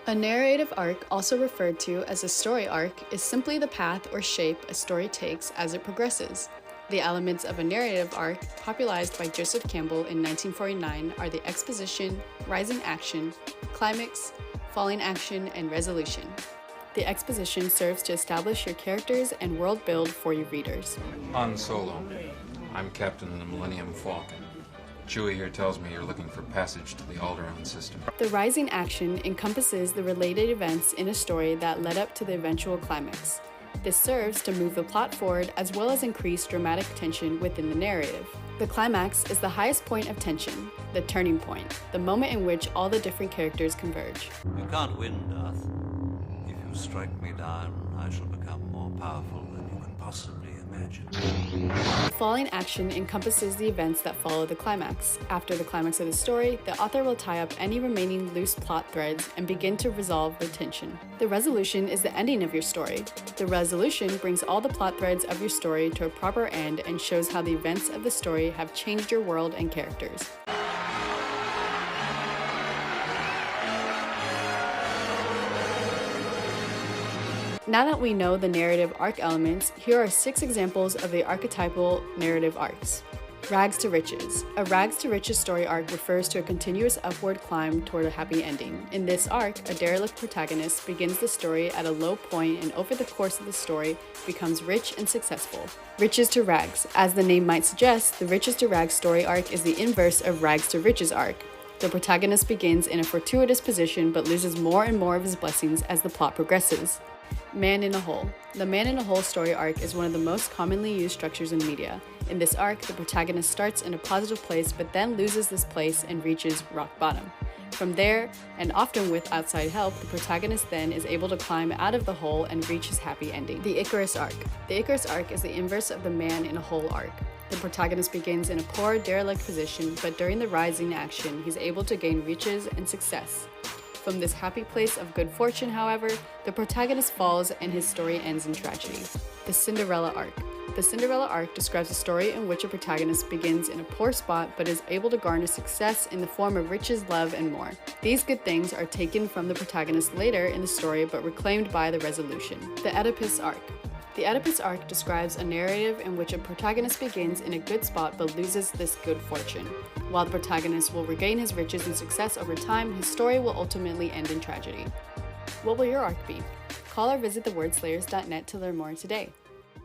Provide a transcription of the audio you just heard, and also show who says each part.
Speaker 1: A narrative arc, also referred to as a story arc, is simply the path or shape a story takes as it progresses. The elements of a narrative arc, popularized by Joseph Campbell in 1949, are the exposition, rising action, climax, falling action, and resolution. The exposition serves to establish your characters and world build for your readers.
Speaker 2: Han Solo. I'm captain of the Millennium Falcon. Chewie here tells me you're looking for passage to the Alderaan system.
Speaker 1: The rising action encompasses the related events in a story that led up to the eventual climax. This serves to move the plot forward as well as increase dramatic tension within the narrative. The climax is the highest point of tension, the turning point, the moment in which all the different characters converge.
Speaker 3: You can't win, Darth. If you strike me down, I shall become more powerful than you can possibly imagine.
Speaker 1: Falling action encompasses the events that follow the climax. After the climax of the story, the author will tie up any remaining loose plot threads and begin to resolve the tension. The resolution is the ending of your story. The resolution brings all the plot threads of your story to a proper end and shows how the events of the story have changed your world and characters. Now that we know the narrative arc elements, here are 6 examples of the archetypal narrative arcs. Rags to riches. A rags to riches story arc refers to a continuous upward climb toward a happy ending. In this arc, a derelict protagonist begins the story at a low point and over the course of the story becomes rich and successful. Riches to rags. As the name might suggest, the riches to rags story arc is the inverse of rags to riches arc. The protagonist begins in a fortuitous position but loses more and more of his blessings as the plot progresses. Man in a Hole. The Man in a Hole story arc is one of the most commonly used structures in media. In this arc, the protagonist starts in a positive place but then loses this place and reaches rock bottom. From there, and often with outside help, the protagonist then is able to climb out of the hole and reach his happy ending. The Icarus Arc. The Icarus Arc is the inverse of the Man in a Hole arc. The protagonist begins in a poor, derelict position, but during the rising action, he's able to gain riches and success. From this happy place of good fortune, however, the protagonist falls and his story ends in tragedy. The Cinderella Arc. The Cinderella Arc describes a story in which a protagonist begins in a poor spot but is able to garner success in the form of riches, love, and more. These good things are taken from the protagonist later in the story but reclaimed by the resolution. The Oedipus Arc. The Oedipus Arc describes a narrative in which a protagonist begins in a good spot but loses this good fortune. While the protagonist will regain his riches and success over time, his story will ultimately end in tragedy. What will your arc be? Call or visit thewordslayers.net to learn more today.